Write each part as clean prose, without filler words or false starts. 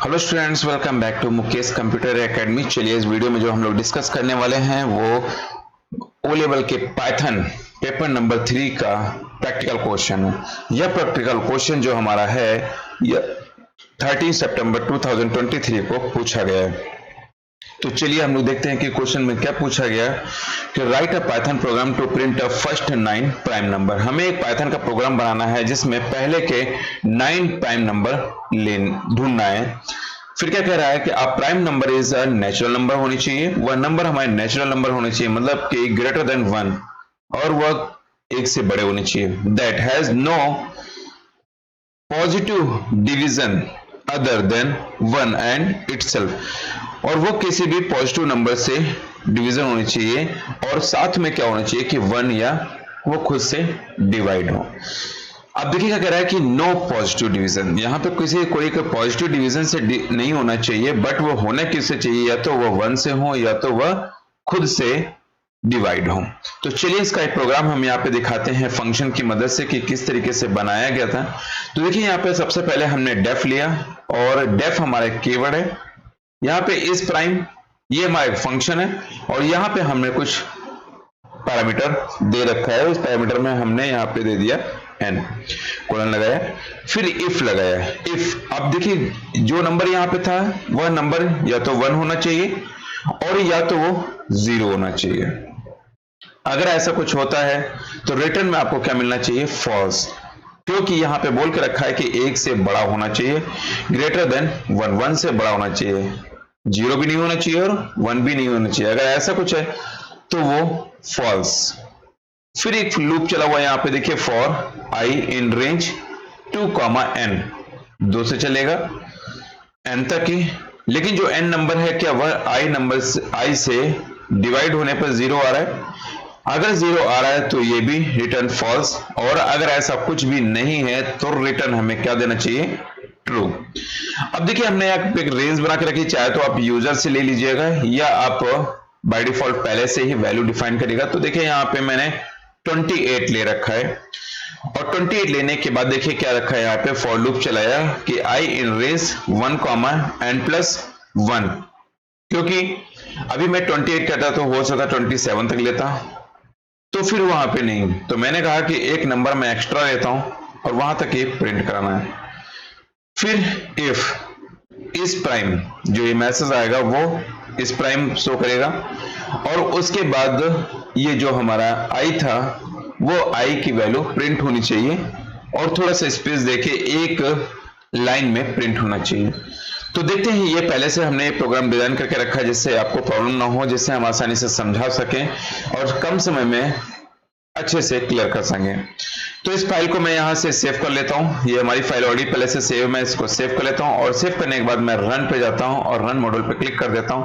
Hello students, welcome back to Mukesh computer academy. चलिए इस video में जो हम लोग डिस्कस करने वाले हैं वो ओ लेवल के पाइथन पेपर नंबर 3 का प्रैक्टिकल क्वेश्चन है। यह प्रैक्टिकल क्वेश्चन जो हमारा है यह 13 सितंबर 2023 को पूछा गया है। तो चलिए हम लोग देखते हैं कि क्वेश्चन में क्या पूछा गया कि write a Python program to print a first 9 prime number. हमें एक पाइथन का प्रोग्राम बनाना है जिसमें पहले के 9 प्राइम नंबर ढूंढना है। फिर क्या कह रहा है कि आप prime number is a natural number होनी चाहिए, वह नंबर हमारे नेचुरल नंबर होने चाहिए, मतलब कि ग्रेटर देन 1, और वह एक से बड़े होने चाहिए। That has no positive division other than 1 and itself, और वो किसी भी पॉजिटिव नंबर से डिवीजन होनी चाहिए और साथ में क्या होना चाहिए कि 1 या वो खुद से डिवाइड हो। अब देखिए क्या कह रहा है कि नो पॉजिटिव डिवीजन, यहां पे कोई पॉजिटिव डिवीजन से नहीं होना चाहिए, बट वो होना किससे चाहिए, या तो वह 1 से हो या तो वह खुद से डिवाइड हो। तो चलिए इसका एक प्रोग्राम हम यहाँ पे दिखाते हैं फंक्शन की मदद से कि किस तरीके से बनाया गया था। तो देखिए यहाँ पे सबसे पहले हमने डेफ लिया और डेफ हमारा कीवर्ड है। यहाँ पे इस प्राइम ये हमारा एक फंक्शन है और यहाँ पे हमने कुछ पैरामीटर दे रखा है। उस पैरामीटर में हमने यहाँ पे दे दिया n, कोलन लगाया, फिर इफ लगाया। इफ अब देखिए जो नंबर यहाँ पे था वह नंबर या तो 1 होना चाहिए और या तो वो 0 होना चाहिए। अगर ऐसा कुछ होता है तो रिटर्न में आपको क्या मिलना चाहिए, फॉल्स, क्योंकि यहां पे बोल के रखा है कि 1 से बड़ा होना चाहिए, ग्रेटर देन 1, 1 से बड़ा होना चाहिए, 0 भी नहीं होना चाहिए और 1 भी नहीं होना चाहिए। अगर ऐसा कुछ है तो वो फॉल्स। फिर एक लूप चला हुआ यहां पे देखिए, for I in range 2, n, 2 से चलेगा n तक ही, लेकिन जो n नंबर है क्या वह i से डिवाइड होने पर 0 आ रहा है। अगर 0 आ रहा है तो ये भी रिटर्न फॉल्स, और अगर ऐसा कुछ भी नहीं है तो रिटर्न हमें क्या देना चाहिए, ट्रू। अब देखिए हमने एक रेंज बना के रखी, चाहे तो आप यूजर से ले लीजिएगा या आप बाय डिफॉल्ट पहले से ही वैल्यू डिफाइन करेगा। तो देखिए यहाँ पे मैंने 28 ले रखा है और 28 लेने के बाद देखिए क्या रखा है यहाँ पे, फॉर लूप चलाया कि आई इन रेंज 1, n+1, क्योंकि अभी मैं 28 कहता तो हो सकता 27 तक लेता, तो फिर वहां पे नहीं, तो मैंने कहा कि एक नंबर मैं एक्स्ट्रा लेता हूं और वहां तक ये प्रिंट कराना है। फिर इफ इस प्राइम, जो ये मैसेज आएगा वो इस प्राइम शो करेगा, और उसके बाद ये जो हमारा आई था वो आई की वैल्यू प्रिंट होनी चाहिए और थोड़ा सा स्पेस देके एक लाइन में प्रिंट होना चाहिए। तो देखते हैं, ये पहले से हमने प्रोग्राम डिजाइन करके रखा है जिससे आपको प्रॉब्लम ना हो, जिससे हम आसानी से समझा सकें और कम समय में अच्छे से क्लियर कर सकें। तो इस फाइल को मैं यहां से सेव कर लेता हूं, ये हमारी फाइल ऑलरेडी पहले से सेव, मैं इसको सेव कर लेता हूं और सेव करने के बाद मैं रन पे जाता हूं और रन मॉड्यूल पे क्लिक कर देता हूं।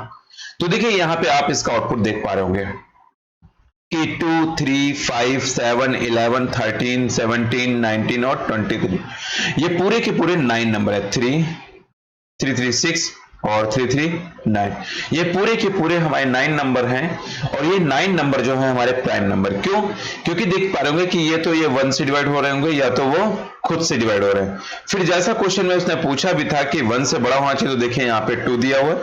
तो देखिए यहाँ पे आप इसका आउटपुट देख पा रहे होंगे कि 2, 3, 5, 7, 11, 13, 17, 19 और 23, ये पूरे के पूरे 9 नंबर है, 3, 336 और 339, ये पूरे के पूरे हमारे 9 नंबर हैं। और ये 9 नंबर जो है हमारे प्राइम नंबर, क्यों, क्योंकि देख पा रहे होंगे कि ये तो ये 1 से डिवाइड हो रहे होंगे या तो वो खुद से डिवाइड हो रहे हैं। फिर जैसा क्वेश्चन में उसने पूछा भी था कि 1 से बड़ा होना चाहिए, तो देखिए यहाँ पे 2 दिया हुआ,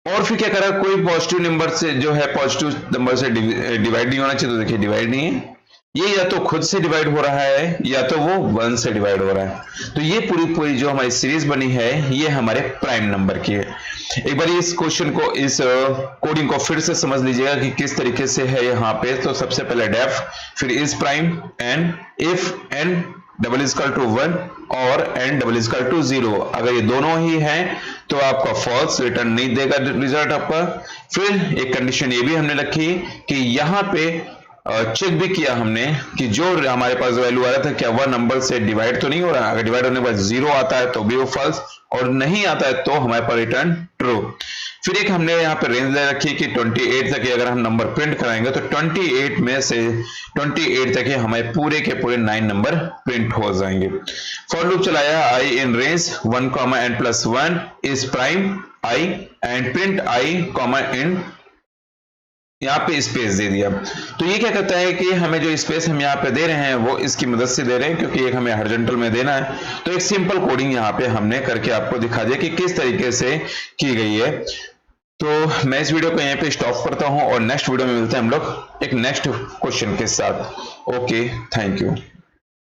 और फिर क्या करा, कोई पॉजिटिव नंबर से जो है पॉजिटिव नंबर से डिवाइड नहीं होना चाहिए, तो देखिए डिवाइड नहीं है, ये या तो खुद से डिवाइड हो रहा है या तो वो 1 से डिवाइड हो रहा है। तो ये पूरी जो हमारी सीरीज बनी है ये हमारे प्राइम नंबर की है। एक बार इस क्वेश्चन को, इस कोडिंग को फिर से समझ लीजिएगा कि किस तरीके से है यहाँ पे। तो सबसे पहले डेफ, फिर is prime, n, if n double equal to 1 और n डबल इजकल टू 0, अगर ये दोनों ही हैं तो आपका फॉल्स, रिटर्न नहीं देगा रिजल्ट आपका। फिर एक कंडीशन ये भी हमने रखी कि यहाँ पे चेक भी किया हमने कि जो हमारे पास वैल्यू आ रहा था क्या वह नंबर से डिवाइड तो नहीं हो रहा, अगर डिवाइड होने के बाद 0 आता है तो भी वो फॉल्स, और नहीं आता है तो हमारे पास रिटर्न ट्रू। फिर एक हमने यहाँ पे रेंज ले रखी कि 28 तक अगर हम नंबर प्रिंट कराएंगे तो 28 में से 28 तक हमारे पूरे के पूरे 9 नंबर प्रिंट हो जाएंगे। फॉर लूप चलाया I in range 1, n+1 is prime I and print I, in यहाँ पे स्पेस दे दिया। तो ये क्या करता है कि हमें जो स्पेस हम यहाँ पे दे रहे हैं वो इसकी मदद से दे रहे हैं, क्योंकि एक हमें हॉरिजॉन्टल में देना है। तो एक सिंपल कोडिंग यहाँ पे हमने करके आपको दिखा दिया कि किस तरीके से की गई है। तो मैं इस वीडियो को यहीं पे स्टॉप करता हूँ और नेक्स्ट वीडियो में मिलते हैं हम लोग एक नेक्स्ट क्वेश्चन के साथ। Okay, thank you.